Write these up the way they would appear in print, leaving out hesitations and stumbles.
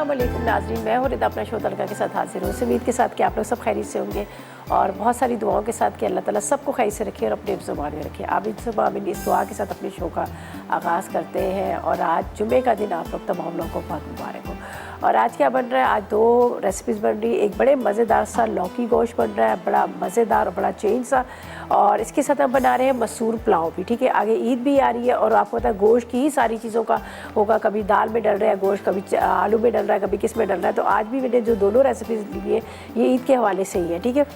अस्सलाम वालेकुम नाज़रीन, मैं हूँ रिदा अपना शो तड़का के साथ हाजिर हूँ। इस उम्मीद के साथ कि आप लोग सब खैरियत से होंगे और बहुत सारी दुआओं के साथ कि अल्लाह ताला सबको खैर से रखे और अपने ज़ुबान में रखे। आमीन सुबह आमीन। इस दुआ के साथ अपने शो का आगाज़ करते हैं और आज जुमे का दिन आप लोग तमाम लोगों को बहुत मुबारक हो। और आज क्या बन रहा है, आज दो रेसिपीज़ बन रही है। एक बड़े मज़ेदार सा लौकी गोश्त बन रहा है, बड़ा मज़ेदार और बड़ा चेंज सा, और इसके साथ हम बना रहे हैं मसूर पुलाव भी। ठीक है, आगे ईद भी आ रही है और आपको पता है गोश्त की ही सारी चीज़ों का होगा, कभी दाल में डल रहा है गोश्त, कभी आलू में डल रहा है, कभी किस में डल रहा है। तो आज भी मैंने जो दोनों रेसिपीज़ ली है ये ईद के हवाले से ही है। ठीक है,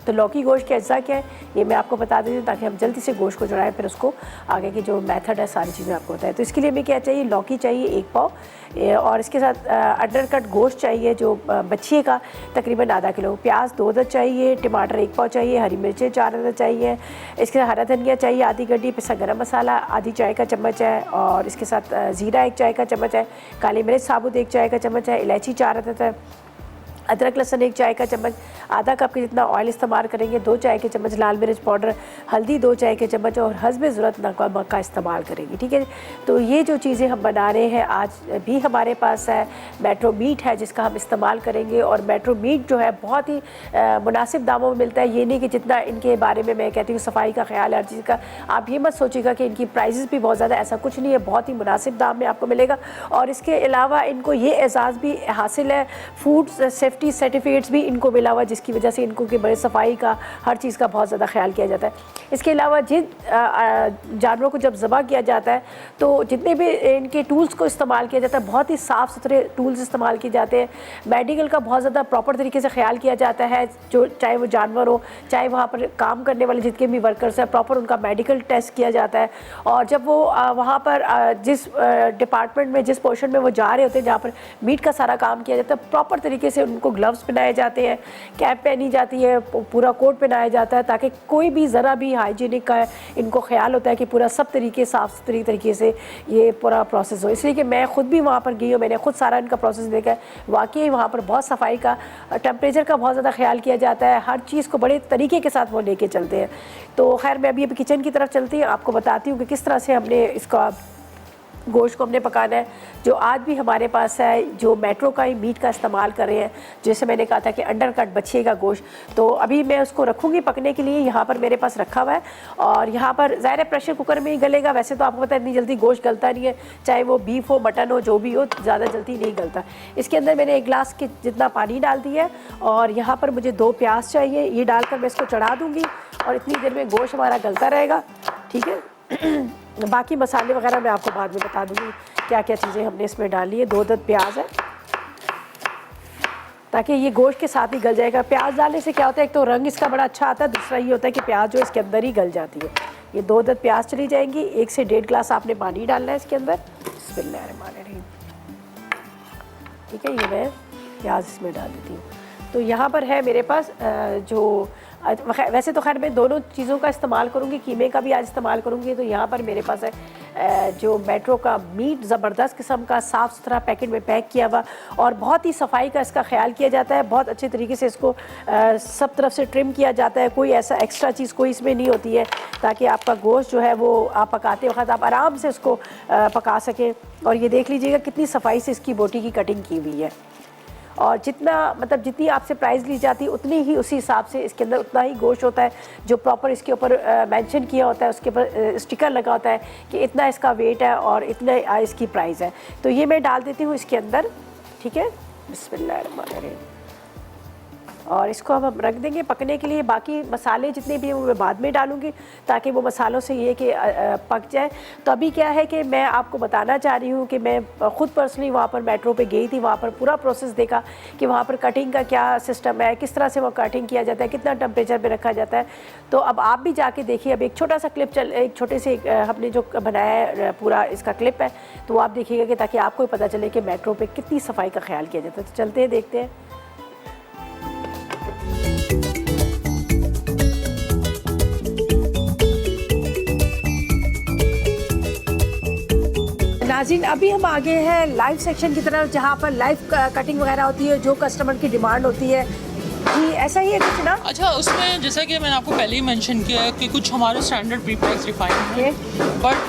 तो लौकी गोश्त के अज्जा क्या है ये मैं आपको बता देती हूँ ताकि हम जल्दी से गोश्त को चढ़ाएं, फिर उसको आगे की जो मेथड है सारी चीज़ें आपको बताएं। तो इसके लिए हमें क्या चाहिए, लौकी चाहिए 1 पाव, और इसके साथ अंडर कट गोश्त चाहिए जो बच्छिए का तकरीबन आधा किलो, प्याज 2 अदद चाहिए, टमाटर 1 पाव चाहिए, हरी मिर्चें 4 अदद चाहिए, इसके साथ हरा धनिया चाहिए आधी गड्डी, पिसा गरम मसाला आधी चाय का चम्मच है, और इसके साथ ज़ीरा 1 चाय का चम्मच है, काली मिर्च साबुत 1 चाय का चम्मच है, इलायची 4 अदद है, अदरक लहसुन 1 चाय का चम्मच, आधा कप के जितना ऑयल इस्तेमाल करेंगे, 2 चाय के चम्मच लाल मिर्च पाउडर, हल्दी 2 चाय के चम्मच, और हस्बे ज़रूरत नमक का इस्तेमाल करेंगे। ठीक है, तो ये जो चीज़ें हम बना रहे हैं आज भी हमारे पास है मेट्रो मीट है जिसका हम इस्तेमाल करेंगे। और मेट्रो मीट जो है बहुत ही मुनासिब दामों में मिलता है। ये नहीं कि जितना इनके बारे में मैं कहती हूँ सफाई का ख्याल है हर चीज़ का, आप ये मत सोचिएगा कि इनकी प्राइजेज़ भी बहुत ज़्यादा, ऐसा कुछ नहीं है, बहुत ही मुनासिब दाम में आपको मिलेगा। और इसके अलावा इनको ये एजाज़ भी हासिल है, फूड सेफ्टी सर्टिफिकेट्स भी इनको मिला हुआ, जिसकी वजह से इनको की बड़े सफाई का हर चीज़ का बहुत ज़्यादा ख्याल किया जाता है। इसके अलावा जिन जानवरों को जब ज़बह किया जाता है तो जितने भी इनके टूल्स को इस्तेमाल किया जाता है बहुत ही साफ़ सुथरे टूल्स इस्तेमाल किए जाते हैं। मेडिकल का बहुत ज़्यादा प्रॉपर तरीके से ख्याल किया जाता है, जो चाहे वो जानवर हो चाहे वहाँ पर काम करने वाले जितने भी वर्कर्स हैं, प्रॉपर उनका मेडिकल टेस्ट किया जाता है। और जब वो वहाँ पर जिस डिपार्टमेंट में जिस पोर्शन में वो जा रहे होते हैं जहाँ पर मीट का सारा काम किया जाता है, प्रॉपर तरीके से उनको ग्लव्स पहनाए जाते हैं, कैप पहनी जाती है, पूरा कोट पहनाया जाता है, ताकि कोई भी ज़रा भी हाइजीनिक का इनको ख्याल होता है कि पूरा सब तरीके साफ़ सुथरी तरीके से ये पूरा प्रोसेस हो। इसलिए कि मैं ख़ुद भी वहाँ पर गई हूँ, मैंने ख़ुद सारा इनका प्रोसेस देखा है। वाकई वहाँ पर बहुत सफाई का, टेम्परेचर का बहुत ज़्यादा ख्याल किया जाता है, हर चीज़ को बड़े तरीके के साथ वो लेके चलते हैं। तो खैर मैं अभी किचन की तरफ चलती हूँ, आपको बताती हूँ कि किस तरह से हमने इसका गोश्त को हमने पकाना है। जो आज भी हमारे पास है जो मेट्रो का ही मीट का इस्तेमाल कर रहे हैं, जैसे मैंने कहा था कि अंडर कट बच्छिए का गोश्त, तो अभी मैं उसको रखूँगी पकने के लिए। यहाँ पर मेरे पास रखा हुआ है और यहाँ पर ज़ाहिर है प्रेशर कुकर में ही गलेगा। वैसे तो आपको पता है इतनी जल्दी गोश्त गलता नहीं है, चाहे वो बीफ हो मटन हो जो भी हो, ज़्यादा जल्दी नहीं गलता। इसके अंदर मैंने 1 गिलास के जितना पानी डाल दिया है और यहाँ पर मुझे 2 प्याज चाहिए, ये डालकर मैं इसको चढ़ा दूँगी और इतनी देर में गोश्त हमारा गलता रहेगा। ठीक है, बाकी मसाले वगैरह मैं आपको बाद में बता दूँगी क्या क्या चीज़ें हमने इसमें डाली है। 2 अदद प्याज है ताकि ये गोश्त के साथ ही गल जाएगा। प्याज डालने से क्या होता है, एक तो रंग इसका बड़ा अच्छा आता है, दूसरा ये होता है कि प्याज जो इसके अंदर ही गल जाती है। ये 2 अदद प्याज चली जाएंगी। 1 से 1.5 गिलास आपने पानी डालना है इसके अंदर। बिस्मिल्लाहिर्रहमानिर्रहीम। ठीक है, ये मैं प्याज इसमें डाल देती हूँ। तो यहाँ पर है मेरे पास जो वैसे तो खैर मैं दोनों चीज़ों का इस्तेमाल करूँगी, कीमे का भी आज इस्तेमाल करूँगी। तो यहाँ पर मेरे पास है जो मेट्रो का मीट, ज़बरदस्त किस्म का साफ़ सुथरा पैकेट में पैक किया हुआ, और बहुत ही सफाई का इसका ख्याल किया जाता है। बहुत अच्छे तरीके से इसको सब तरफ से ट्रिम किया जाता है, कोई ऐसा एक्स्ट्रा चीज़ कोई इसमें नहीं होती है, ताकि आपका गोश्त जो है वो आप पकाते वक्त आप आराम से उसको पका सकें। और ये देख लीजिएगा कितनी सफाई से इसकी बोटी की कटिंग की हुई है, और जितना मतलब जितनी आपसे प्राइस ली जाती है उतनी ही उसी हिसाब से इसके अंदर उतना ही गोश्त होता है, जो प्रॉपर इसके ऊपर मेंशन किया होता है, उसके ऊपर स्टिकर लगा होता है कि इतना इसका वेट है और इतना इसकी प्राइस है। तो ये मैं डाल देती हूँ इसके अंदर। ठीक है, बिस्मिल्लाहिर्रहमानिर्रहीम। और इसको अब हम रख देंगे पकने के लिए। बाकी मसाले जितने भी हैं वो मैं बाद में डालूंगी ताकि वो मसालों से ये कि पक जाए। तो अभी क्या है कि मैं आपको बताना चाह रही हूँ कि मैं ख़ुद पर्सनली वहाँ पर मेट्रो पे गई थी, वहाँ पर पूरा प्रोसेस देखा कि वहाँ पर कटिंग का क्या सिस्टम है, किस तरह से वो कटिंग किया जाता है, कितना टेम्परेचर पर रखा जाता है। तो अब आप भी जाके देखिए। अब एक छोटा सा क्लिप एक छोटे से हमने जो बनाया है पूरा इसका क्लिप है, तो आप देखिएगा कि ताकि आपको पता चले कि मेट्रो पर कितनी सफाई का ख्याल किया जाता है। तो चलते हैं, देखते हैं। नाज़रीन, अभी हम आगे हैं लाइव सेक्शन की तरफ, जहाँ पर लाइव कटिंग वगैरह होती है, जो कस्टमर की डिमांड होती है। जी ऐसा ही है कुछ ना। अच्छा, उसमें जैसा कि मैंने आपको पहले ही मेंशन किया है कि कुछ हमारे स्टैंडर्ड प्री पैक्स रिफाइंड हैं, बट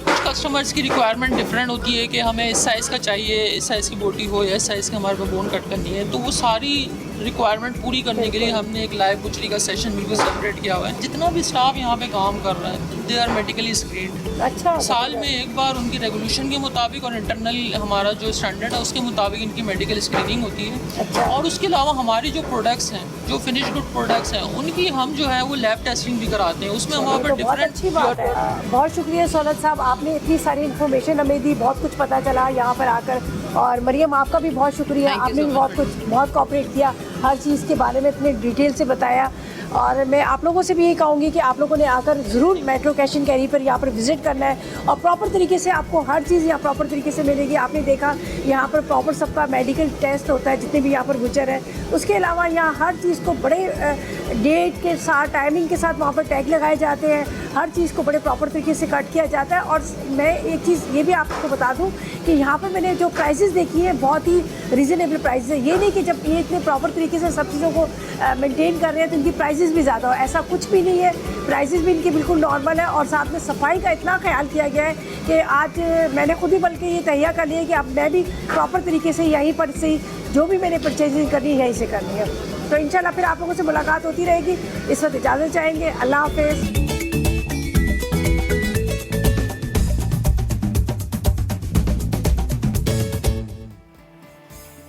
कुछ कस्टमर्स की रिक्वायरमेंट डिफरेंट होती है कि हमें इस साइज़ का चाहिए, इस साइज़ की बोटी हो या इस साइज़ की हमारे को बोन कट करनी है। तो वो सारी रिक्वायरमेंट पूरी करने के लिए हमने एक लाइव बुचरी का सेशन बिल्कुल सेपरेट किया हुआ है। जितना भी स्टाफ यहाँ पे काम कर रहा है, दे आर मेडिकली स्क्रीन्ड। अच्छा, साल में एक बार उनकी रेगुलेशन के मुताबिक और इंटरनल हमारा जो स्टैंडर्ड है उसके मुताबिक इनकी मेडिकल स्क्रीनिंग होती है। अच्छा। और उसके अलावा हमारी जो प्रोडक्ट्स हैं, जो फिनिश गुड प्रोडक्ट्स हैं, उनकी हम जो है वो लैब टेस्टिंग भी कराते हैं। उसमें हमारे तो पर बहुत अच्छी बात है। बहुत शुक्रिया सौलत साहब, आपने इतनी सारी इन्फॉर्मेशन हमें दी, बहुत कुछ पता चला यहाँ पर आकर। और मरियम आपका भी बहुत शुक्रिया, आपने भी बहुत कोऑपरेट किया, हर चीज़ के बारे में इतने डिटेल से बताया। और मैं आप लोगों से भी यही कहूँगी कि आप लोगों ने आकर ज़रूर मेट्रो कैश एंड कैरी पर यहाँ पर विज़िट करना है और प्रॉपर तरीके से आपको हर चीज़ यहाँ प्रॉपर तरीके से मिलेगी। आपने देखा यहाँ पर प्रॉपर सबका मेडिकल टेस्ट होता है, जितने भी यहाँ पर बुचर है। उसके अलावा यहाँ हर चीज़ को बड़े डेट के साथ, टाइमिंग के साथ वहाँ पर टैग लगाए जाते हैं, हर चीज़ को बड़े प्रॉपर तरीके से कट किया जाता है। और मैं एक चीज़ ये भी आपको बता दूँ कि यहाँ पर मैंने जो प्राइसेस देखी है बहुत ही रीज़नेबल प्राइस है। ये नहीं कि जब ये इतने प्रॉपर तरीके से सब चीज़ों को मेंटेन कर रहे हैं तो इनकी प्राइसेस भी ज़्यादा हो, ऐसा कुछ भी नहीं है। प्राइसेस भी इनकी बिल्कुल नॉर्मल है और साथ में सफाई का इतना ख्याल किया गया है कि आज मैंने खुद ही बल्कि ये तैयार कर लिया है कि अब मैं भी प्रॉपर तरीके से यहीं पर से जो भी मैंने परचेजिंग करनी है यहीं से करनी है। तो इंशाल्लाह फिर आप लोगों से मुलाकात होती रहेगी। इस वक्त इजाज़त चाहेंगे, अल्लाह हाफ़िज़।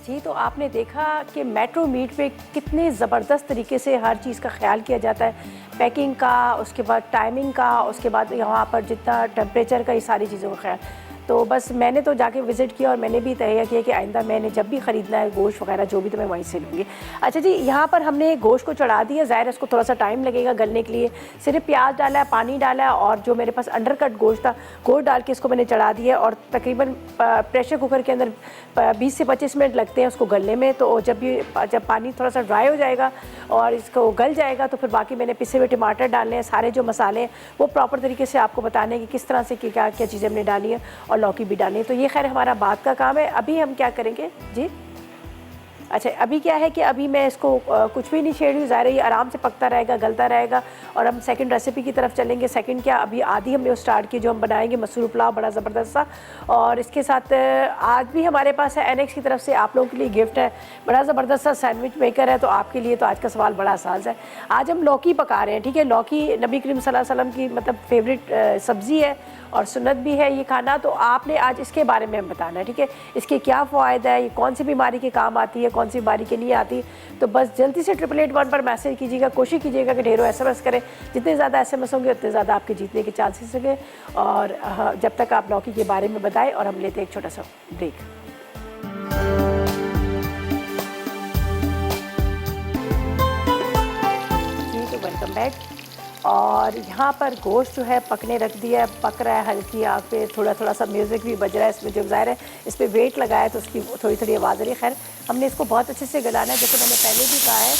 जी, तो आपने देखा कि मेट्रो मीट पे कितने ज़बरदस्त तरीके से हर चीज़ का ख्याल किया जाता है, पैकिंग का, उसके बाद टाइमिंग का, उसके बाद यहाँ पर जितना टेम्परेचर का, ये सारी चीज़ों का ख्याल। तो बस मैंने तो जाके विज़िट किया और मैंने भी तय किया कि आइंदा मैंने जब भी ख़रीदना है गोश्त वगैरह जो भी तो मैं वहीं से लूँगी। अच्छा जी, यहाँ पर हमने गोश्त को चढ़ा दिया, ज़ाहिर है इसको थोड़ा सा टाइम लगेगा गलने के लिए। सिर्फ प्याज डाला है, पानी डाला है और जो मेरे पास अंडर कट गोश्त था, गोश्त डाल के इसको मैंने चढ़ा दिया और तकरीबन प्रेशर कुकर के अंदर 20 से 25 मिनट लगते हैं उसको गलने में। तो जब पानी थोड़ा सा ड्राई हो जाएगा और इसको गल जाएगा तो फिर बाकी मैंने पिसे हुए टमाटर डालने हैं, सारे जो मसाले हैं वो प्रॉपर तरीके से आपको बताने कि किस तरह से क्या क्या चीज़ें हमने डाली हैं और लौकी भी डालनी है। तो ये खैर हमारा बाद का काम है। अभी हम क्या करेंगे जी, अच्छा अभी क्या है कि अभी मैं इसको कुछ भी नहीं छेड़ रही हूँ, ज़ाहिर है ये आराम से पकता रहेगा, गलता रहेगा और हम सेकंड रेसिपी की तरफ चलेंगे। सेकंड क्या, अभी आधी हमने स्टार्ट की जो हम बनाएंगे मसूर पुलाव, बड़ा ज़बरदस्त सा। और इसके साथ आज भी हमारे पास है एनेक्स की तरफ से आप लोगों के लिए गिफ्ट है, बड़ा ज़बरदस्त सा सैंडविच मेकर है। तो आपके लिए तो आज का सवाल बड़ा आसान है। आज हम लौकी पका रहे हैं, ठीक है। लौकी नबी करीम सल्लल्लाहु अलैहि वसल्लम की मतलब फेवरेट सब्ज़ी है और सुन्नत भी है ये खाना। तो आपने आज इसके बारे में हम बताना है, ठीक है। इसके क्या फ़ायदा है, ये कौन सी बीमारी के काम आती है, कौन सी बीमारी के नहीं आती। तो बस जल्दी से 888 पर मैसेज कीजिएगा, कोशिश कीजिएगा कि ढेरों SMS करें। जितने ज़्यादा SMS होंगे उतने ज़्यादा आपके जीतने के चांसेस होंगे। और जब तक आप लौकी के बारे में बताएं और हम लेते हैं एक छोटा सा ब्रेक। जी, तो वेलकम बैक। और यहाँ पर गोश्त जो है पकने रख दिया है, पक रहा है हल्की आग पे, थोड़ा थोड़ा सा म्यूज़िक भी बज रहा है इसमें, जो ज़ाहिर है इस पर वेट लगाया है तो उसकी थोड़ी थोड़ी आवाज़ आ रही है। खैर हमने इसको बहुत अच्छे से गलाना है, जैसे मैंने पहले भी कहा है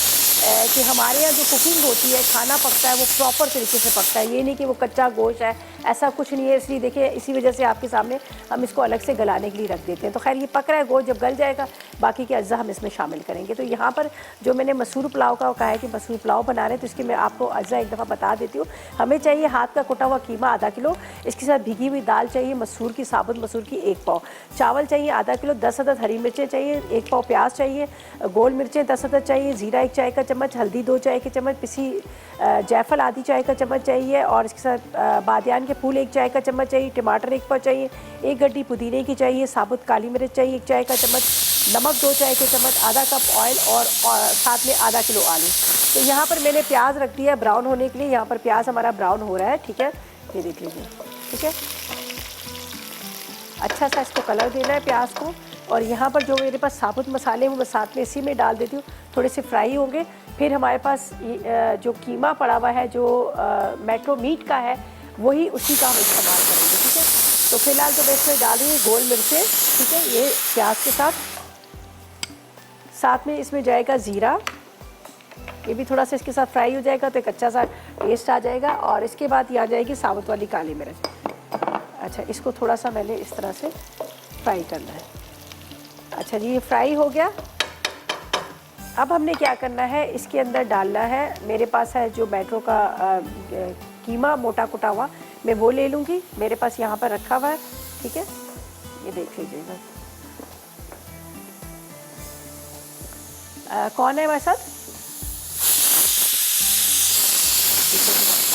कि हमारे यहाँ जो कुकिंग होती है, खाना पकता है वो प्रॉपर तरीके से पकता है, ये नहीं कि वो कच्चा गोश्त है, ऐसा कुछ नहीं है। इसलिए देखिए इसी वजह से आपके सामने हम इसको अलग से गलाने के लिए रख देते हैं। तो खैर ये पक रहा है गोश्त, जब गल जाएगा बाकी के अज्जा हम इसमें शामिल करेंगे। तो यहाँ पर जो मैंने मसूर पुलाव का कहा है कि मसूर पुलाव बना रहे हैं, तो इसकी मैं आपको अज्जा एक दफ़ा बता देती हूँ। हमें चाहिए हाथ का कुटा हुआ कीमा आधा किलो, इसके साथ भीगी हुई दाल चाहिए मसूर की, साबुत मसूर की 1 पाव, चावल चाहिए आधा किलो, 10 अदद हरी मिर्चें चाहिए, 1 पाव प्याज चाहिए, गोल मिर्चें 10 अदद चाहिए, ज़ीरा 1 चाय का चम्मच, हल्दी 2 चाय के चम्मच, पिसी जायफल आधी चाय का चम्मच चाहिए और इसके साथ बादियान के फूल 1 चाय का चम्मच चाहिए, टमाटर 1 पाव चाहिए, 1 गड्डी पुदीने की चाहिए, साबुत काली मिर्च चाहिए 1 चाय का चम्मच, नमक 2 चाय के चम्मच, आधा कप ऑयल और साथ में आधा किलो आलू। तो यहाँ पर मैंने प्याज रख दिया है ब्राउन होने के लिए। यहाँ पर प्याज हमारा ब्राउन हो रहा है, ठीक है, ये देख लीजिए, ठीक है। अच्छा सा इसको कलर देना है प्याज को। और यहाँ पर जो मेरे पास साबुत मसाले हैं वो मैं साथ में इसी में डाल देती हूँ, थोड़े से फ्राई होंगे। फिर हमारे पास जो कीमा पड़ा हुआ है जो मेट्रो मीट का है, वही उसी का हम इस्तेमाल करेंगे, ठीक है। तो फिलहाल तो मैं इसमें डाल दूँगी गोल मिर्चें, ठीक है, ये प्याज के साथ में इसमें जाएगा ज़ीरा, ये भी थोड़ा सा इसके साथ फ्राई हो जाएगा तो एक अच्छा सा टेस्ट आ जाएगा। और इसके बाद ये आ जाएगी साबुत वाली काली मिर्च। अच्छा, इसको थोड़ा सा मैंने इस तरह से फ्राई करना है। अच्छा जी, ये फ्राई हो गया। अब हमने क्या करना है, इसके अंदर डालना है, मेरे पास है जो मेट्रो का कीमा मोटा कुटा हुआ, मैं वो ले लूँगी, मेरे पास यहाँ पर रखा हुआ है। ठीक है, ये देख लीजिएगा। कौन है हमारे साथ?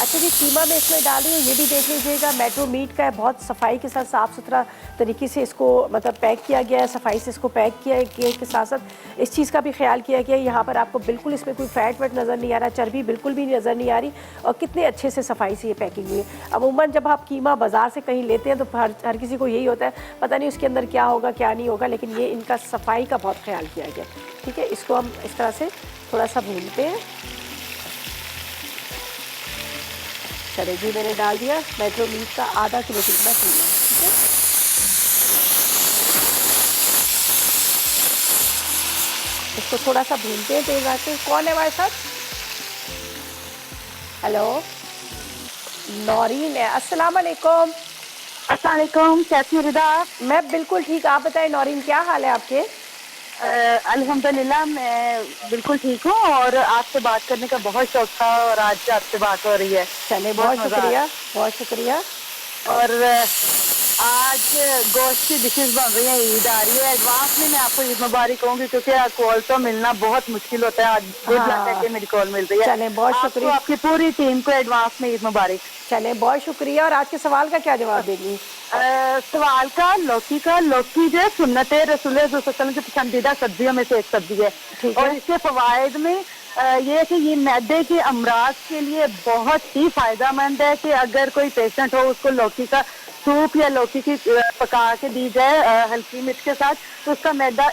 अच्छा जी, कीमा मैं इसमें डाल रही हूँ, ये भी देख लीजिएगा, मेट्रो मीट का है, बहुत सफाई के साथ साफ़ सुथरा तरीके से इसको मतलब पैक किया गया है, सफाई से इसको पैक किया के साथ साथ इस चीज़ का भी ख्याल किया गया है, यहाँ पर आपको बिल्कुल इसमें कोई फैट वेट नज़र नहीं आ रहा, चर्बी बिल्कुल भी नज़र नहीं आ रही, और कितने अच्छे से सफाई से ये पैकिंग हुई है। अमूमन जब आप कीमा बाज़ार से कहीं लेते हैं तो हर किसी को यही होता है, पता नहीं उसके अंदर क्या होगा क्या नहीं होगा, लेकिन ये इनका सफाई का बहुत ख्याल किया गया। ठीक है, इसको हम इस तरह से थोड़ा सा भूनते हैं। चले जी, मैंने डाल दिया मेट्रो मीट का आधा किलो जितना कीमा। ठीक है, इसको थोड़ा सा भूनते हैं तेज आंच पे। कौन है हमारे साथ? हेलो, नौरीन है। अस्सलाम वालेकुम। अस्सलाम वालेकुम, कैसी हैं रिदा? मैं बिल्कुल ठीक, आप बताएं नौरीन, क्या हाल है आपके? अल्हम्दुलिल्लाह मैं बिल्कुल ठीक हूँ और आपसे बात करने का बहुत शौक था और आज आपसे बात हो रही है। चले, बहुत शुक्रिया, बहुत शुक्रिया। और आज गोश्त की डिशेस बन रही हैं, ईद आ रही है, एडवांस में मैं आपको ईद मुबारक कहूँगी क्योंकि कॉल तो मिलना बहुत मुश्किल होता है, आज गुड लक है कि मेरी कॉल मिल रही है। चले, बहुत शुक्रिया, आपकी पूरी टीम को एडवांस में ईद मुबारक। चले, बहुत शुक्रिया। और आज के सवाल का क्या जवाब देंगी? सवाल का लौकी जो है सुन्नत रसूल की पसंदीदा सब्जियों में से एक सब्जी है और इसके फवायद में ये है कि ये मैदे के अमराज के लिए बहुत ही फायदेमंद है कि अगर कोई पेशेंट हो उसको लौकी का सूप या लौकी की पका के दी जाए हल्की मिर्च के साथ, तो उसका मैदा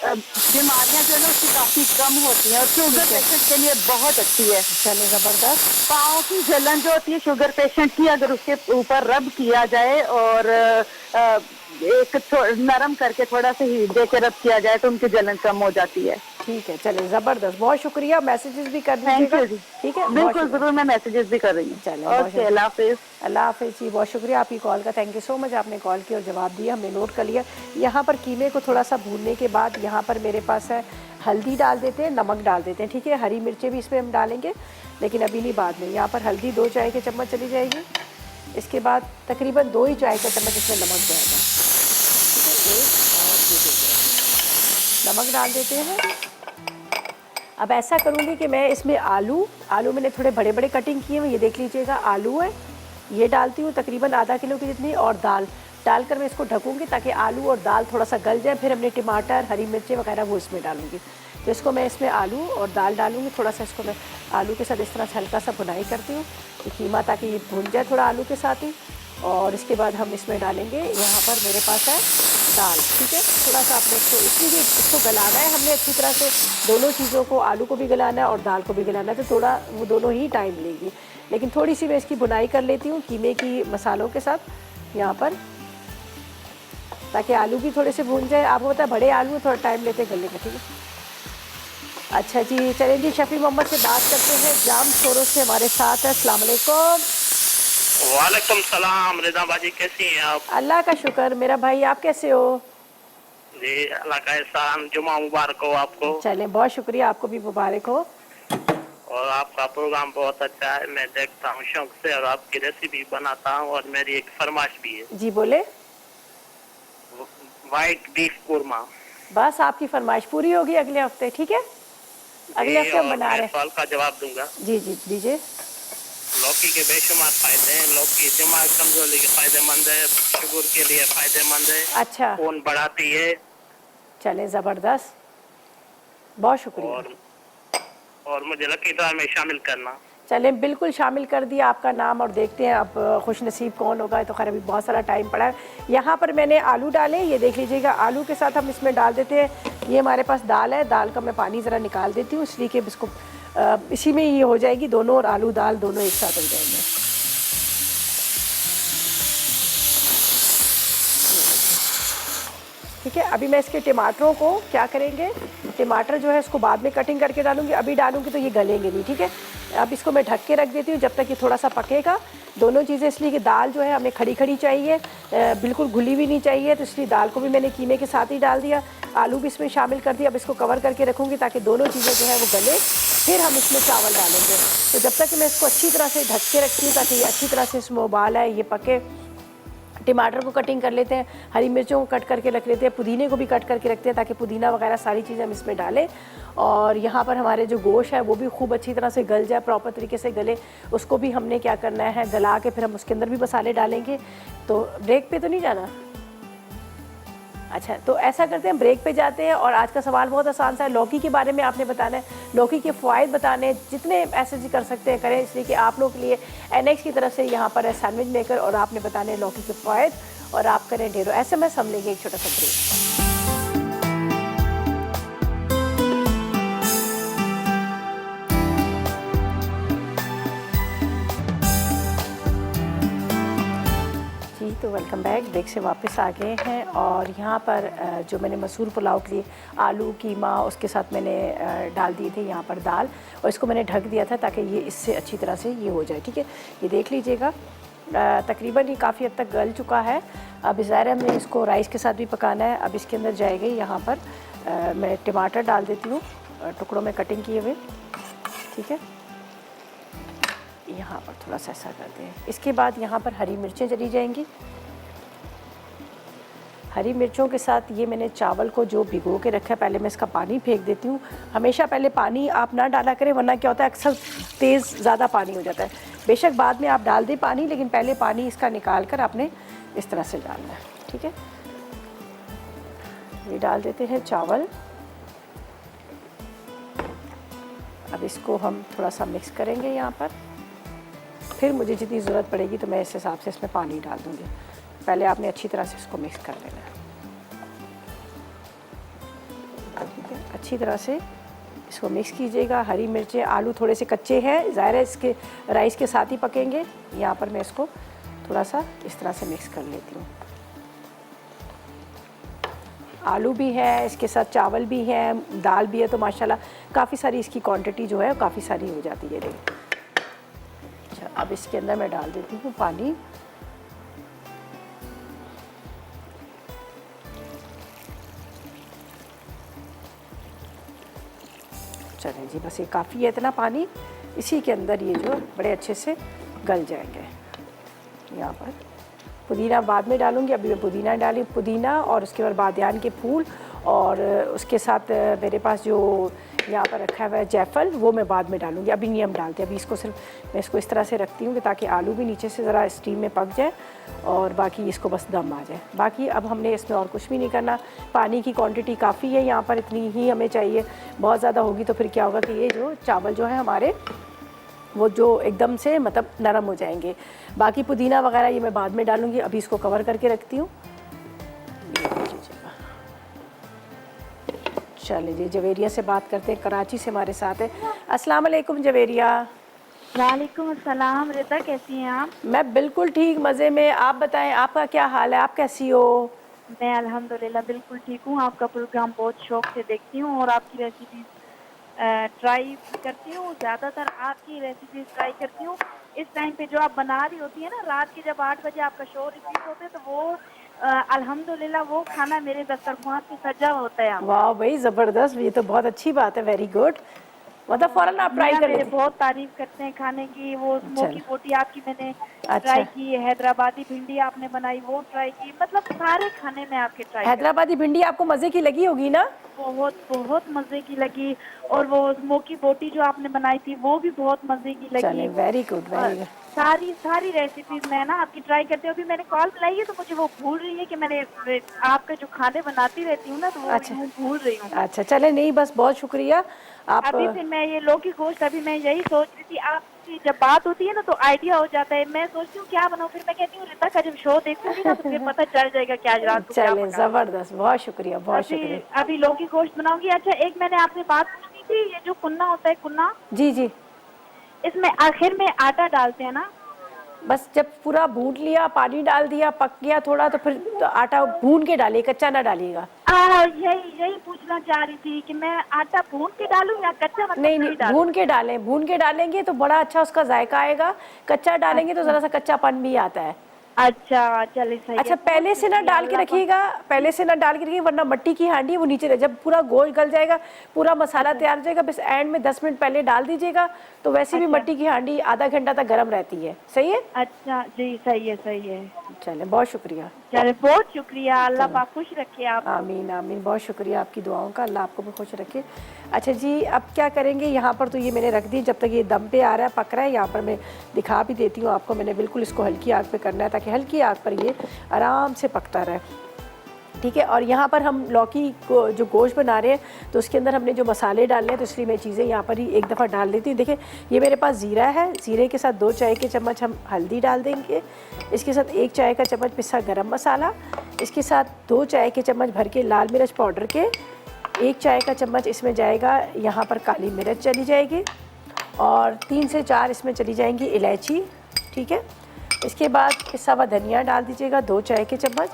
बीमारियां जो है ना उसकी काफी कम होती हैं और शुगर पेशेंट के लिए बहुत अच्छी है। चले, जबरदस्त। पाँव की जलन जो होती है शुगर पेशेंट की, अगर उसके ऊपर रब किया जाए और एक नरम करके थोड़ा सा हीट दे के रब किया जाए तो उनकी जलन कम हो जाती है। ठीक है, चले, जबरदस्त, बहुत शुक्रिया। मैसेजेस भी कर दीजिएगा। ठीक है, बिल्कुल जरूर, मैं मैसेजेस भी कर रही हूँ। चले, ओके, अल्लाह हाफिज। अल्लाह हाफिज जी, बहुत शुक्रिया आपकी कॉल का, थैंक यू सो मच, आपने कॉल किया और जवाब दिया, हमने नोट कर लिया। यहाँ पर कीमे को थोड़ा सा भूनने के बाद यहाँ पर मेरे पास है हल्दी डाल देते हैं, नमक डाल देते हैं। ठीक है, हरी मिर्चें भी इसमें हम डालेंगे लेकिन अभी नहीं, बाद में। यहाँ पर हल्दी 2 चाय के चम्मच चली जाएगी, इसके बाद तकरीबन 2 ही चाय का चम्मच इसमें नमक जाएगा। ठीक है, 1 और 2 नमक डाल देते हैं। अब ऐसा करूँगी कि मैं इसमें आलू मैंने थोड़े बड़े बड़े कटिंग किए हुए, ये देख लीजिएगा, आलू है, ये डालती हूँ तकरीबन आधा किलो की जितनी, और दाल डालकर मैं इसको ढकूँगी ताकि आलू और दाल थोड़ा सा गल जाए। फिर हमने टमाटर, हरी मिर्चें वगैरह वो इसमें डालूँगी। तो इसको मैं इसमें आलू और दाल डालूँगी, थोड़ा सा इसको मैं आलू के साथ इस तरह से हल्का सा भुनाई करती हूँ कीमा, ताकि ये भुन जाए थोड़ा आलू के साथ ही। और इसके बाद हम इसमें डालेंगे, यहाँ पर मेरे पास है दाल। ठीक है, थोड़ा सा आपने इसको गलाना है हमने अच्छी तरह से, दोनों चीज़ों को, आलू को भी गलाना है और दाल को भी गलाना है, तो थोड़ा वो दोनों ही टाइम लेगी। लेकिन थोड़ी सी मैं इसकी बुनाई कर लेती हूँ कीमे की मसालों के साथ यहाँ पर, ताकि आलू भी थोड़े से भून जाए। आपको पता है बड़े आलू थोड़ा टाइम लेते गलने का। ठीक है, अच्छा जी, चलें जी, शफी मोहम्मद से बात करते हैं, जाम शोरों से हमारे साथ है। अस्सलाम वालेकुम। वालेकुम सलाम। रिदा बाजी कैसी हैं आप? अल्लाह का शुक्र मेरा भाई, आप कैसे हो? जी अल्लाह का एहसान, जुमा मुबारक हो आपको। चलें, बहुत शुक्रिया, आपको भी मुबारक हो। और आपका प्रोग्राम बहुत अच्छा है, मैं देखता हूँ शौक से और आपकी रेसिपी बनाता हूँ। और मेरी एक फरमाइश भी है। जी बोले। White beef korma. बस आपकी फरमाइश पूरी होगी अगले हफ्ते। ठीक है, अगले हफ्ते हम बना रहे हैं। सवाल का जवाब दूंगा। जी जी दीजिए। लौकी के बेशुमार फायदे हैं। लौकी दिमाग कमजोरी के फायदेमंद है, शुगर के लिए फायदेमंद है, अच्छा, खून बढ़ाती है। चले, जबरदस्त, बहुत शुक्रिया। और मुझे लकी ड्रा में शामिल करना। चलें, बिल्कुल शामिल कर दिया आपका नाम, और देखते हैं अब खुश नसीब कौन होगा। तो खैर अभी बहुत सारा टाइम पड़ा है। यहाँ पर मैंने आलू डाले, ये देख लीजिएगा, आलू के साथ हम इसमें डाल देते हैं, ये हमारे पास दाल है, दाल का मैं पानी ज़रा निकाल देती हूँ इसलिए कि इसको इसी में ये हो जाएगी दोनों, और आलू दाल दोनों एक साथ हो जाएंगे। ठीक है, अभी मैं इसके टमाटरों को क्या करेंगे, टमाटर जो है इसको बाद में कटिंग करके डालूंगी, अभी डालूंगी तो ये गलेंगे नहीं। ठीक है, अब इसको मैं ढक के रख देती हूँ जब तक ये थोड़ा सा पकेगा। दोनों चीज़ें इसलिए कि दाल जो है हमें खड़ी खड़ी चाहिए, बिल्कुल घुली भी नहीं चाहिए, तो इसलिए दाल को भी मैंने कीमे के साथ ही डाल दिया। आलू भी इसमें शामिल कर दिया। अब इसको कवर करके रखूँगी ताकि दोनों चीज़ें जो है वो गले, फिर हम इसमें चावल डालेंगे। तो जब तक मैं इसको अच्छी तरह से ढक के रखती हूँ ताकि ये अच्छी तरह से इसमें उबाल आए, ये पके। टमाटर को कटिंग कर लेते हैं, हरी मिर्चों को कट करके रख लेते हैं, पुदीने को भी कट करके रखते हैं ताकि पुदीना वगैरह सारी चीज़ें हम इसमें डालें। और यहाँ पर हमारे जो गोश्त है वो भी खूब अच्छी तरह से गल जाए, प्रॉपर तरीके से गले, उसको भी हमने क्या करना है, गला के फिर हम उसके अंदर भी मसाले डालेंगे। तो ब्रेक पे तो नहीं जाना? अच्छा, तो ऐसा करते हैं, ब्रेक पे जाते हैं। और आज का सवाल बहुत आसान सा है, लौकी के बारे में आपने बताना है, लौकी के फ़वाइद बताने, जितने ऐसे जी कर सकते हैं करें, इसलिए कि आप लोगों के लिए NX की तरफ से यहाँ पर है सैंडविच मेकर, और आपने बताने लौकी के फ़वाइद, और आप करें ढेरों SMS। हम लेंगे एक छोटा सा ब्रेक। तो वेलकम बैक, ब्रेक से वापस आ गए हैं। और यहाँ पर जो मैंने मसूर पुलाव के लिए आलू कीमा उसके साथ मैंने डाल दिए थे यहाँ पर दाल, और इसको मैंने ढक दिया था ताकि ये इससे अच्छी तरह से ये हो जाए। ठीक है, ये देख लीजिएगा तकरीबन ये काफ़ी हद तक गल चुका है। अब ज़ाहिर है हमने इसको राइस के साथ भी पकाना है। अब इसके अंदर जाएगी यहाँ पर मैं टमाटर डाल देती हूँ टुकड़ों में कटिंग किए हुए। ठीक है, यहाँ पर थोड़ा सा ऐसा करते हैं। इसके बाद यहाँ पर हरी मिर्चें चली जाएंगी। हरी मिर्चों के साथ ये मैंने चावल को जो भिगो के रखा है, पहले मैं इसका पानी फेंक देती हूँ। हमेशा पहले पानी आप ना डाला करें, वरना क्या होता है अक्सर तेज़ ज़्यादा पानी हो जाता है। बेशक बाद में आप डाल दें पानी, लेकिन पहले पानी इसका निकाल कर आपने इस तरह से डालना है। ठीक है, ये डाल देते हैं चावल। अब इसको हम थोड़ा सा मिक्स करेंगे यहाँ पर, फिर मुझे जितनी ज़रूरत पड़ेगी तो मैं इस हिसाब से इसमें पानी डाल दूँगी। पहले आपने अच्छी तरह से इसको मिक्स कर लेना है। ठीक है, अच्छी तरह से इसको मिक्स कीजिएगा। हरी मिर्चें, आलू थोड़े से कच्चे हैं, ज़ाहिर है इसके राइस के साथ ही पकेंगे। यहाँ पर मैं इसको थोड़ा सा इस तरह से मिक्स कर लेती हूँ। आलू भी है, इसके साथ चावल भी हैं, दाल भी है, तो माशाल्लाह काफ़ी सारी इसकी क्वांटिटी जो है काफ़ी सारी हो जाती है। देखिए, अच्छा, अब इसके अंदर मैं डाल देती हूँ पानी। चलें जी, बस ये काफ़ी है इतना पानी। इसी के अंदर ये जो बड़े अच्छे से गल जाएंगे। यहाँ पर पुदीना बाद में डालूंगी, अभी मैं पुदीना डाली, पुदीना और उसके बाद बादियान के फूल, और उसके साथ मेरे पास जो यहाँ पर रखा हुआ है जायफल, वो मैं बाद में डालूंगी। अभी नहीं हम डालते, अभी इसको सिर्फ मैं इसको इस तरह से रखती हूँ कि ताकि आलू भी नीचे से ज़रा स्टीम में पक जाए और बाकी इसको बस दम आ जाए। बाकी अब हमने इसमें और कुछ भी नहीं करना। पानी की क्वांटिटी काफ़ी है यहाँ पर, इतनी ही हमें चाहिए। बहुत ज़्यादा होगी तो फिर क्या होगा कि ये जो चावल जो है हमारे वो जो एकदम से मतलब नरम हो जाएंगे। बाकी पुदीना वगैरह ये मैं बाद में डालूँगी। अभी इसको कवर करके रखती हूँ। चलिए जी, जवेरिया से बात करते हैं, कराची से हमारे साथ है। अस्सलाम वालेकुम जवेरिया। वालेकुम अस्सलाम। रिता, कैसी हैं आप? मैं बिल्कुल ठीक, मज़े में। आप बताएं, आपका क्या हाल है, आप कैसी हो? मैं अल्हम्दुलिल्लाह बिल्कुल ठीक हूँ। आपका प्रोग्राम बहुत शौक से देखती हूँ और आपकी रेसिपीज ट्राई करती हूँ। ज़्यादातर आपकी रेसिपीज ट्राई करती हूँ। इस टाइम पे जो आप बना रही होती है ना, रात के जब 8 बजे आपका शो रिपीट होता है, तो वो अल्हम्दुलिल्लाह वो खाना मेरे दस्तरखान पे सजा होता है। वाह भाई, ज़बरदस्त, ये तो बहुत अच्छी बात है, वेरी गुड। मतलब फ़ौरन आप ट्राई कर लेते हैं। बहुत तारीफ करते हैं खाने की। वो स्मोकी बोटी आपकी मैंने अच्छा। ट्राई की, हैदराबादी भिंडी आपने बनाई वो ट्राई की, मतलब सारे खाने में आपके ट्राई। हैदराबादी भिंडी आपको मज़े की लगी होगी ना? बहुत बहुत मज़े की लगी। और वो स्मोकी बोटी जो आपने बनाई थी वो भी बहुत मज़े की लगी। Very good, very good. सारी रेसिपीज मैं ना आपकी ट्राई करती हूँ। अभी मैंने कॉल मिलाई है तो मुझे वो भूल रही है कि मैंने आपका जो खाने बनाती रहती हूँ ना, तो वो अच्छा। भूल रही हूँ। अच्छा, चले, नहीं बस बहुत शुक्रिया आप। अभी फिर मैं ये लौकी गोश्त, अभी मैं यही सोच रही थी, आपकी जब बात होती है ना तो आइडिया हो जाता है। मैं सोचती हूँ क्या बनाऊँ, फिर मैं कहती हूँ रिता का जब शो देखूंगी ना तो फिर पता चल जाएगा क्या रात को क्या चले, पकाना। ज़बरदस्त, बहुत शुक्रिया, बहुत शुक्रिया। अभी लौकी गोश्त बनाऊंगी। अच्छा, एक मैंने आपसे बात पूछनी थी, ये जो कुन्ना होता है, कुन्ना, जी जी, इसमें आखिर में आटा डालते हैं ना? बस जब पूरा भून लिया, पानी डाल दिया, पक गया थोड़ा, तो फिर तो आटा भून के डालिए, कच्चा ना डालिएगा। यही पूछना चाह रही थी कि मैं आटा भून के डालूं या कच्चा, मतलब नहीं, भून के डालें। भून के डालेंगे तो बड़ा अच्छा उसका जायका आएगा। कच्चा डालेंगे तो ज़रा सा कच्चापन भी आता है। अच्छा चले सही अच्छा, है। पहले से ना डाल के अल्लाह रखिएगा, पहले से ना डाल के रखिएगा, वरना मट्टी की हांडी है वो नीचे रह, जब पूरा गोल गल जाएगा, पूरा मसाला तैयार हो जाएगा, बस एंड में 10 मिनट पहले डाल दीजिएगा, तो वैसे भी अच्छा। मट्टी की हांडी आधा घंटा तक गर्म रहती है। सही है? अच्छा जी, सही है सही है। चले, बहुत शुक्रिया। चले, बहुत शुक्रिया, अल्लाह चलो। पाक खुश रखे आप। आमीन आमीन, बहुत शुक्रिया आपकी दुआओं का, अल्लाह आपको भी खुश रखे। अच्छा जी, अब क्या करेंगे, यहाँ पर तो ये मैंने रख दी, जब तक ये दम पे आ रहा है, पक रहा है, यहाँ पर मैं दिखा भी देती हूँ आपको। मैंने बिल्कुल इसको हल्की आग पे करना है ताकि हल्की आग पर ये आराम से पकता रहे, ठीक है। और यहाँ पर हम लौकी को जो गोश्त बना रहे हैं, तो उसके अंदर हमने जो मसाले डालने हैं, तो इसलिए मैं चीज़ें यहाँ पर ही एक दफ़ा डाल देती हूँ। देखिए, ये मेरे पास ज़ीरा है, ज़ीरे के साथ 2 चाय के चम्मच हम हल्दी डाल देंगे, इसके साथ 1 चाय का चम्मच पिसा गरम मसाला, इसके साथ 2 चाय के चम्मच भर के लाल मिर्च पाउडर के, 1 चाय का चम्मच इसमें जाएगा यहाँ पर काली मिर्च चली जाएगी, और 3 से 4 इसमें चली जाएंगी इलायची, ठीक है। इसके बाद पिसा हुआ धनिया डाल दीजिएगा 2 चाय के चम्मच,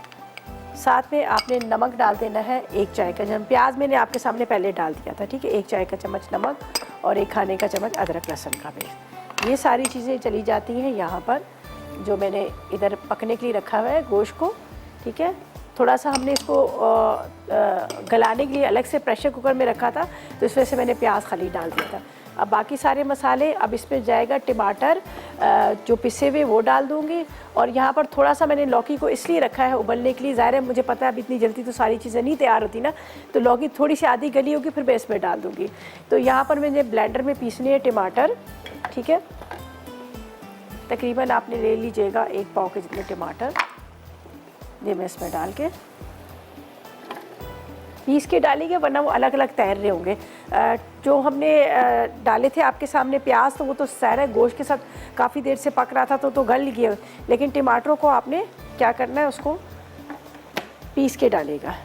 साथ में आपने नमक डाल देना है 1 चाय का चम्मच। प्याज मैंने आपके सामने पहले डाल दिया था, ठीक है। 1 चाय का चम्मच नमक और 1 खाने का चम्मच अदरक लहसुन का पेस्ट। ये सारी चीज़ें चली जाती हैं यहाँ पर, जो मैंने इधर पकने के लिए रखा हुआ है गोश्त को, ठीक है। थोड़ा सा हमने इसको गलाने के लिए अलग से प्रेशर कुकर में रखा था, तो इस वजह से मैंने प्याज खाली डाल दिया था। अब बाकी सारे मसाले, अब इसमें जाएगा टमाटर जो पिसे हुए वो डाल दूँगी, और यहाँ पर थोड़ा सा मैंने लौकी को इसलिए रखा है उबलने के लिए, ज़ाहिर है मुझे पता है अब इतनी जल्दी तो सारी चीज़ें नहीं तैयार होती ना, तो लौकी थोड़ी सी आधी गली होगी फिर मैं इसमें डाल दूँगी। तो यहाँ पर मैंने ब्लेंडर में पीसने हैं टमाटर, ठीक है। तकरीबन आपने ले लीजिएगा 1 पाव के जितने टमाटर, ये मैं इसमें डाल के पीस के डालेंगे, वरना वो अलग अलग तैर रहे होंगे। जो हमने डाले थे आपके सामने प्याज, तो वो तो सारा गोश्त के साथ काफ़ी देर से पक रहा था, तो गल गया, लेकिन टमाटरों को आपने क्या करना है, उसको पीस के डालेगा।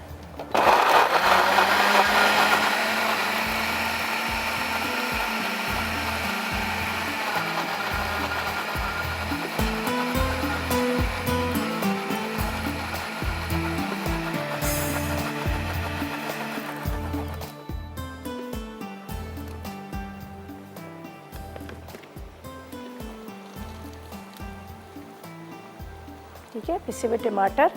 ठीक है, पिसे हुए टमाटर,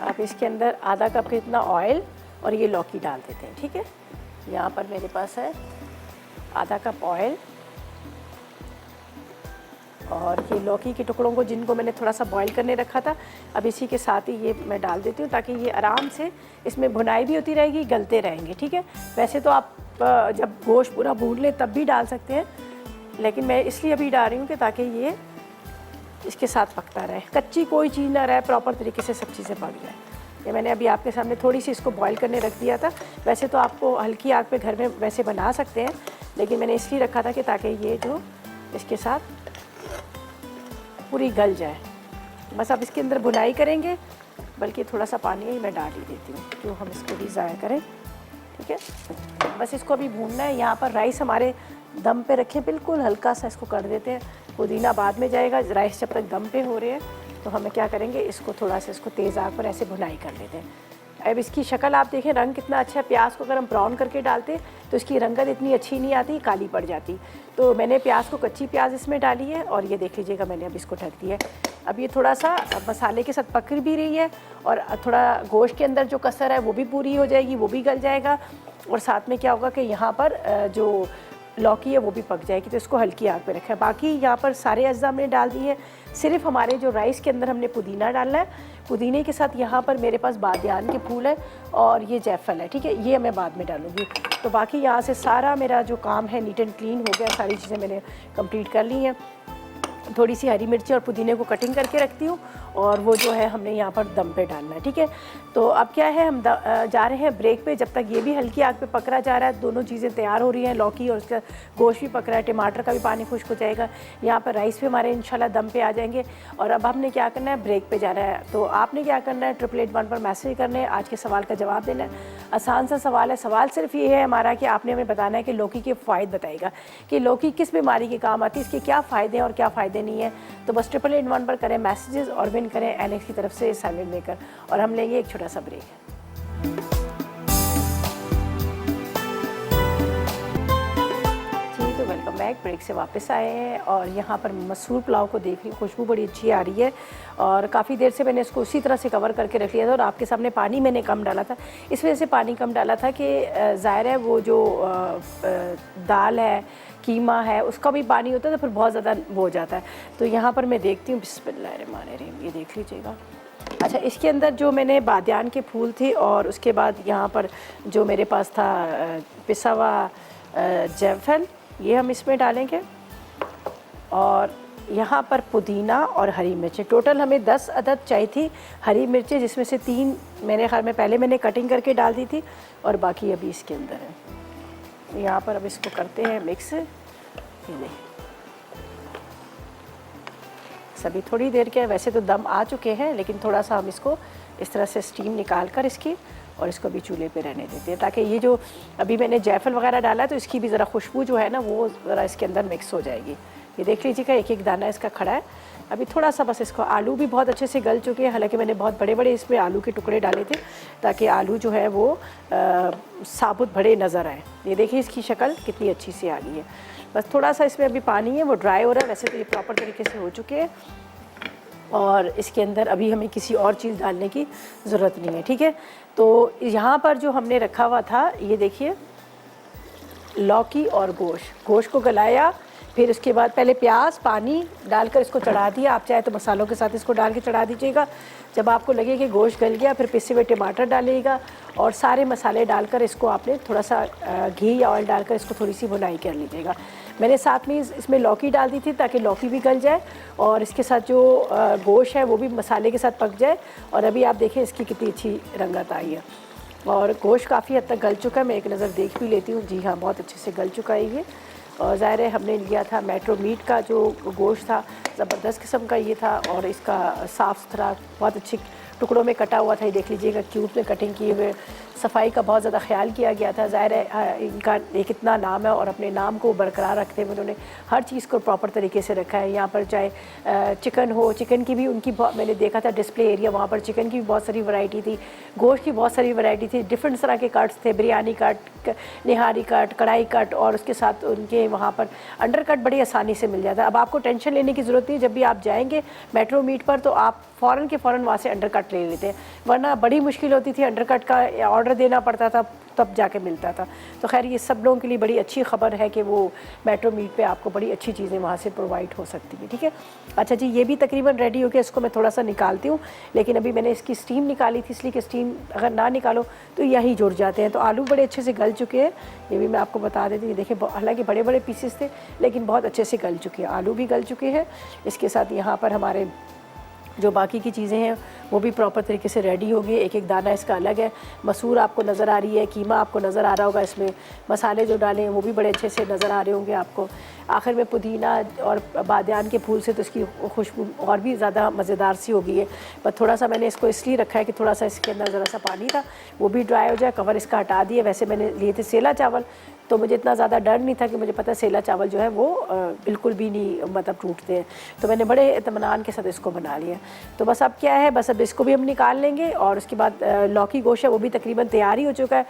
आप इसके अंदर आधा कप के इतना ऑयल और ये लौकी डाल देते हैं, ठीक है। यहाँ पर मेरे पास है आधा कप ऑयल, और ये लौकी के टुकड़ों को जिनको मैंने थोड़ा सा बॉईल करने रखा था, अब इसी के साथ ही ये मैं डाल देती हूँ, ताकि ये आराम से इसमें भुनाई भी होती रहेगी, गलते रहेंगे, ठीक है। वैसे तो आप जब गोश्त पूरा भून लें तब भी डाल सकते हैं, लेकिन मैं इसलिए अभी डाल रही हूँ कि ताकि ये इसके साथ पकता रहे, कच्ची कोई चीज़ ना रहे, प्रॉपर तरीके से सब चीज़ें पक जाए। ये मैंने अभी आपके सामने थोड़ी सी इसको बॉईल करने रख दिया था। वैसे तो आपको हल्की आग पे घर में वैसे बना सकते हैं, लेकिन मैंने इसलिए रखा था कि ताकि ये जो इसके साथ पूरी गल जाए। बस अब इसके अंदर भुनाई करेंगे, बल्कि थोड़ा सा पानी मैं डाल ही देती हूँ, क्यों हम इसको भी ज़ाया करें, ठीक है। बस इसको अभी भूनना है। यहाँ पर राइस हमारे दम पे रखें, बिल्कुल हल्का सा इसको कर देते हैं, पुदीना बाद में जाएगा। राइस जब तक दम पे हो रहे हैं, तो हमें क्या करेंगे, इसको थोड़ा सा इसको तेज़ आग पर ऐसे भुनाई कर लेते हैं। अब इसकी शक्ल आप देखें, रंग कितना अच्छा है। प्याज को अगर हम ब्राउन करके डालते तो इसकी रंगत इतनी अच्छी नहीं आती, काली पड़ जाती। तो मैंने प्याज को, कच्ची प्याज इसमें डाली है, और ये देख लीजिएगा मैंने अब इसको ढक दिया है। अब ये थोड़ा सा मसाले के साथ पक भी रही है, और थोड़ा गोश्त के अंदर जो कसर है वो भी पूरी हो जाएगी, वो भी गल जाएगा, और साथ में क्या होगा कि यहाँ पर जो लौकी है वो भी पक जाएगी। तो इसको हल्की आग पे रखा है। बाकी यहाँ पर सारे अज्जा हमने डाल दिए हैं, सिर्फ हमारे जो राइस के अंदर हमने पुदीना डालना है। पुदीने के साथ यहाँ पर मेरे पास बादियान के फूल है और ये जायफल है, ठीक है, ये मैं बाद में डालूँगी। तो बाकी यहाँ से सारा मेरा जो काम है नीट एंड क्लीन हो गया, सारी चीज़ें मैंने कंप्लीट कर ली हैं। थोड़ी सी हरी मिर्ची और पुदीने को कटिंग करके रखती हूँ, और वो जो है हमने यहाँ पर दम पे डालना है, ठीक है। तो अब क्या है, हम जा रहे हैं ब्रेक पे। जब तक ये भी हल्की आग पे पकड़ा जा रहा है, दोनों चीज़ें तैयार हो रही हैं, लौकी और उसका गोश्त भी पक रहा है, टमाटर का भी पानी खुश्क हो जाएगा, यहाँ पर राइस भी हमारे इंशाल्लाह दम पे आ जाएंगे। और अब हमने क्या करना है, ब्रेक पे जाना है। तो आपने क्या करना है, 888 पर मैसेज करना है, आज के सवाल का जवाब देना है। आसान सा सवाल है। सवाल सिर्फ ये है हमारा कि आपने हमें बताना है कि लौकी के फ़ायदे बताएगा कि लौकी किस बीमारी के काम आती है, इसके क्या फ़ायदे हैं और क्या फ़ायदे नहीं है। तो बस 888 पर करें मैसेजेस और विन करें एनेक्स की तरफ से सैलेड मेकर। और हम लेंगे एक छोटा सा ब्रेक। जी, तो वेलकम बैक। ब्रेक से वापस आए हैं और यहाँ पर मसूर पुलाव को देख रही हूँ, खुशबू बड़ी अच्छी आ रही है और काफ़ी देर से मैंने इसको उसी तरह से कवर करके रख लिया था और आपके सामने पानी मैंने कम डाला था। इस वजह से पानी कम डाला था कि ज़ाहिर है वो जो दाल है, कीमा है, उसका भी पानी होता है तो फिर बहुत ज़्यादा वो हो जाता है। तो यहाँ पर मैं देखती हूँ, बिस्मिल्लाहिर्रहमानिर्रहीम, ये देख लीजिएगा। अच्छा, इसके अंदर जो मैंने बादियान के फूल थे और उसके बाद यहाँ पर जो मेरे पास था पिसा हुआ जायफल, ये हम इसमें डालेंगे और यहाँ पर पुदीना और हरी मिर्चें। टोटल हमें 10 अदद चाहिए थी हरी मिर्चें, जिसमें से 3 मेरे ख्याल में पहले मैंने कटिंग करके डाल दी थी और बाकी अभी इसके अंदर है। यहाँ पर अब इसको करते हैं मिक्स। ये नहीं, सभी थोड़ी देर के, वैसे तो दम आ चुके हैं लेकिन थोड़ा सा हम इसको इस तरह से स्टीम निकाल कर इसकी और इसको भी चूल्हे पे रहने देते हैं ताकि ये जो अभी मैंने जायफल वगैरह डाला है तो इसकी भी ज़रा खुशबू जो है ना वो ज़रा इसके अंदर मिक्स हो जाएगी। ये देख लीजिएगा, एक एक दाना इसका खड़ा है। अभी थोड़ा सा बस इसको, आलू भी बहुत अच्छे से गल चुके हैं, हालांकि मैंने बहुत बड़े बड़े इसमें आलू के टुकड़े डाले थे ताकि आलू जो है वो साबुत बड़े नज़र आए। ये देखिए इसकी शक्ल कितनी अच्छी सी आ गई है। बस थोड़ा सा इसमें अभी पानी है, वो ड्राई हो रहा है, वैसे तो ये प्रॉपर तरीके से हो चुके हैं और इसके अंदर अभी हमें किसी और चीज़ डालने की ज़रूरत नहीं है। ठीक है, तो यहाँ पर जो हमने रखा हुआ था, ये देखिए लौकी और गोश्त को गलाया, फिर उसके बाद पहले प्याज पानी डालकर इसको चढ़ा दिया। आप चाहे तो मसालों के साथ इसको डाल के चढ़ा दीजिएगा। जब आपको लगे कि गोश्त गल गया फिर पिसे हुए टमाटर डालिएगा और सारे मसाले डालकर इसको आपने थोड़ा सा घी या ऑयल डालकर इसको थोड़ी सी भुनाई कर लीजिएगा। मैंने साथ में इसमें लौकी डाल दी थी ताकि लौकी भी गल जाए और इसके साथ जो गोश्त है वो भी मसाले के साथ पक जाए। और अभी आप देखें इसकी कितनी अच्छी रंगत आई है और गोश्त काफ़ी हद तक गल चुका है। मैं एक नज़र देख भी लेती हूँ। जी हाँ, बहुत अच्छे से गल चुका है ये। और ज़ाहिर है हमने लिया था मेट्रो मीट का जो गोश्त था, ज़बरदस्त किस्म का ये था और इसका साफ़ सुथरा बहुत अच्छे टुकड़ों में कटा हुआ था। ये देख लीजिएगा, क्यूब में कटिंग किए हुए, सफाई का बहुत ज़्यादा ख्याल किया गया था। ज़ाहिर है इनका एक इतना नाम है और अपने नाम को बरकरार रखते हुए उन्होंने हर चीज़ को प्रॉपर तरीके से रखा है। यहाँ पर चाहे चिकन हो, चिकन की भी उनकी मैंने देखा था डिस्प्ले एरिया, वहाँ पर चिकन की भी बहुत सारी वैरायटी थी, गोश्त की बहुत सारी वैरायटी थी, डिफरेंट तरह के कट्स थे, बिरयानी कट, निहारी कट, कढ़ाई कट और उसके साथ उनके वहाँ पर अंडर कट बड़ी आसानी से मिल जाता है। अब आपको टेंशन लेने की ज़रूरत नहीं, जब भी आप जाएंगे मेट्रो मीट पर तो आप फ़ौरन के फ़ौरन वहाँ से अंडर कट ले लेते हैं, वरना बड़ी मुश्किल होती थी, अंडर कट का ऑर्डर देना पड़ता था तब जाके मिलता था। तो खैर ये सब लोगों के लिए बड़ी अच्छी खबर है कि वो मेट्रो मीट पे आपको बड़ी अच्छी चीज़ें वहाँ से प्रोवाइड हो सकती है। ठीक है, अच्छा जी, ये भी तकरीबन रेडी हो गया। इसको मैं थोड़ा सा निकालती हूँ, लेकिन अभी मैंने इसकी स्टीम निकाली थी, इसलिए कि स्टीम अगर ना निकालो तो यही जुड़ जाते हैं। तो आलू बड़े अच्छे से गल चुके हैं, ये भी मैं आपको बता देती हूँ। देखिए, हालांकि बड़े बड़े पीसेस थे लेकिन बहुत अच्छे से गल चुके हैं, आलू भी गल चुके हैं। इसके साथ यहाँ पर हमारे जो बाकी की चीज़ें हैं वो भी प्रॉपर तरीके से रेडी हो गई। एक एक दाना इसका अलग है। मसूर आपको नज़र आ रही है, कीमा आपको नज़र आ रहा होगा, इसमें मसाले जो डाले हैं वो भी बड़े अच्छे से नज़र आ रहे होंगे आपको। आखिर में पुदीना और बादियान के फूल से तो इसकी खुशबू और भी ज़्यादा मज़ेदार सी हो गई है। पर थोड़ा सा मैंने इसको इसलिए रखा है कि थोड़ा सा इसके अंदर ज़रा सा पानी था, वो भी ड्राई हो जाए। कवर इसका हटा दिया। वैसे मैंने लिए थे सेला चावल, तो मुझे इतना ज़्यादा डर नहीं था कि मुझे पता है सेला चावल जो है वो बिल्कुल भी नहीं मतलब टूटते हैं, तो मैंने बड़े इत्मीनान के साथ इसको बना लिया। तो बस अब क्या है, बस अब इसको भी हम निकाल लेंगे और उसके बाद लौकी गोश्त है वो भी तकरीबन तैयार ही हो चुका है।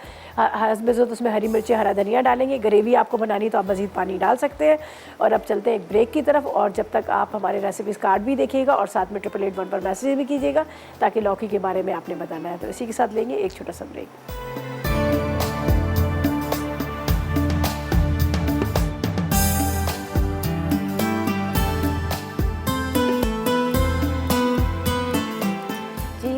हस्ब ज़रूरत उसमें हरी मिर्ची, हरा धनिया डालेंगे। ग्रेवी आपको बनानी तो आप मज़ीद पानी डाल सकते हैं। और अब चलते हैं एक ब्रेक की तरफ, और जब तक आप हमारे रेसिपीज़ कार्ड भी देखिएगा और साथ में 888 पर मैसेज भी कीजिएगा ताकि लौकी के बारे में आपने बताना है। तो इसी के साथ लेंगे एक छोटा सा ब्रेक।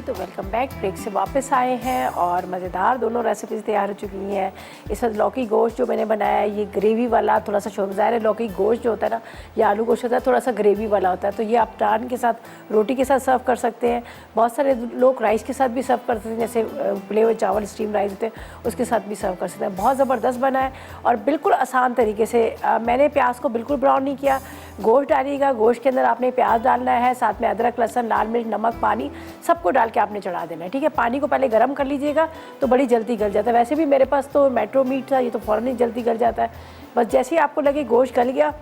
तो वेलकम बैक। ब्रेक से वापस आए हैं और मज़ेदार दोनों रेसिपीज़ तैयार हो चुकी हैं। इस वक्त लौकी गोश्त जो मैंने बनाया है ये ग्रेवी वाला, थोड़ा सा शोरबज़ार है। लौकी गोश्त जो होता है ना, या आलू गोश्त होता है, थोड़ा सा ग्रेवी वाला होता है। तो ये आप नान के साथ, रोटी के साथ सर्व कर सकते हैं। बहुत सारे लोग राइस के साथ भी सर्व कर सकते हैं, जैसे उबले हुए चावल स्टीम राइस होते हैं उसके साथ भी सर्व कर सकते हैं। बहुत ज़बरदस्त बना है और बिल्कुल आसान तरीके से। मैंने प्याज को बिल्कुल ब्राउन नहीं किया। गोश्त डालिएगा, गोश्त के अंदर आपने प्याज डालना है, साथ में अदरक, लहसुन, लाल मिर्च, नमक, पानी सबको डाल के आपने चढ़ा देना है। ठीक है, पानी को पहले गर्म कर लीजिएगा तो बड़ी जल्दी गल जाता है। वैसे भी मेरे पास तो मेट्रो मीट था, ये तो फ़ौरन ही जल्दी गल जाता है। बस जैसे ही आपको लगे गोश्त गल गया,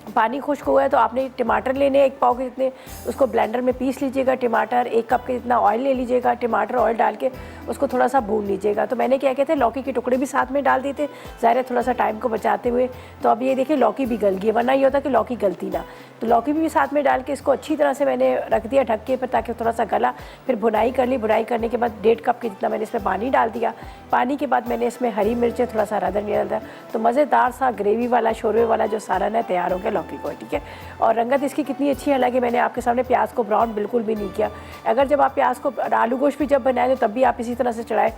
पानी खुश्क हुआ है तो आपने टमाटर लेने हैं 1 पाव के जितने, उसको ब्लेंडर में पीस लीजिएगा। टमाटर 1 कप के जितना ऑयल ले लीजिएगा, टमाटर ऑयल डाल के उसको थोड़ा सा भून लीजिएगा। तो मैंने क्या कहते हैं लौकी के टुकड़े भी साथ में डाल दिए थे, ज़ाहिर है थोड़ा सा टाइम को बचाते हुए। तो अब ये देखिए लौकी भी गल गई, वरना ये होता कि लौकी गलती ना। तो लौकी भी साथ में डाल के इसको अच्छी तरह से मैंने रख दिया ढक के, फिर ताकि थोड़ा सा गला। फिर भुनाई कर ली, भुनाई करने के बाद 1.5 कप के जितना मैंने इसमें पानी डाल दिया। पानी के बाद मैंने इसमें हरी मिर्चें, थोड़ा सा हरा धनिया डाल दिया। तो मज़ेदार सा ग्रेवी वाला शोरबे वाला जो सालन है तैयार हो गया लौकी को, ठीक है। और रंगत इसकी कितनी अच्छी है, हालांकि मैंने आपके सामने प्याज को ब्राउन बिल्कुल भी नहीं किया। अगर जब आप प्याज को, आलू गोश्त भी जब बनाएं तो तब भी आप इसी तरह से चढ़ाएं।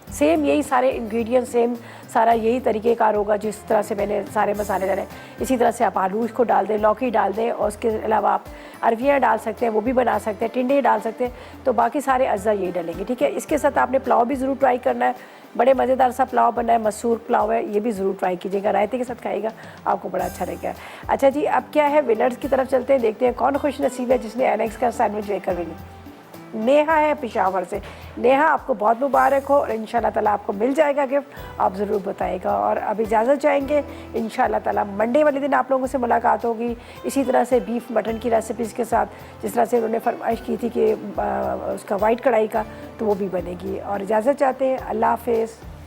सेम यही सारे इंग्रेडिएंट, सेम सारा यही तरीक़ेकार होगा जिस तरह से मैंने सारे मसाले डाले। इसी तरह से आप आलू इसको डाल दें, लौकी डाल दें, और उसके अलावा आप अरवियाँ डाल सकते हैं, वो भी बना सकते हैं, टिंडे डाल सकते हैं। तो बाकी सारे अज्जा यही डालेंगे, ठीक है। इसके साथ आपने पुलाव भी ज़रूर ट्राई करना है, बड़े मज़ेदार सा पुलाव बना है, मसूर पुलाव है, ये भी ज़रूर ट्राई कीजिएगा। रायते के साथ खाइएगा, आपको बड़ा अच्छा लगेगा। अच्छा जी, अब क्या है, विनर्स की तरफ चलते हैं, देखते हैं कौन खुश नसीब है जिसने एनेक्स का सैंडविच लेकर विनी। नेहा है पेशावर से। नेहा, आपको बहुत मुबारक हो और इंशाल्लाह ताला आपको मिल जाएगा गिफ्ट, आप ज़रूर बताइएगा। और अब इजाज़त चाहेंगे, इंशाल्लाह ताला मंडे वाले दिन आप लोगों से मुलाकात होगी इसी तरह से बीफ मटन की रेसिपीज़ के साथ, जिस तरह से उन्होंने फरमाइश की थी कि उसका वाइट कढ़ाई का, तो वो भी बनेगी। और इजाज़त चाहते हैं, अल्लाह हाफ़िज़।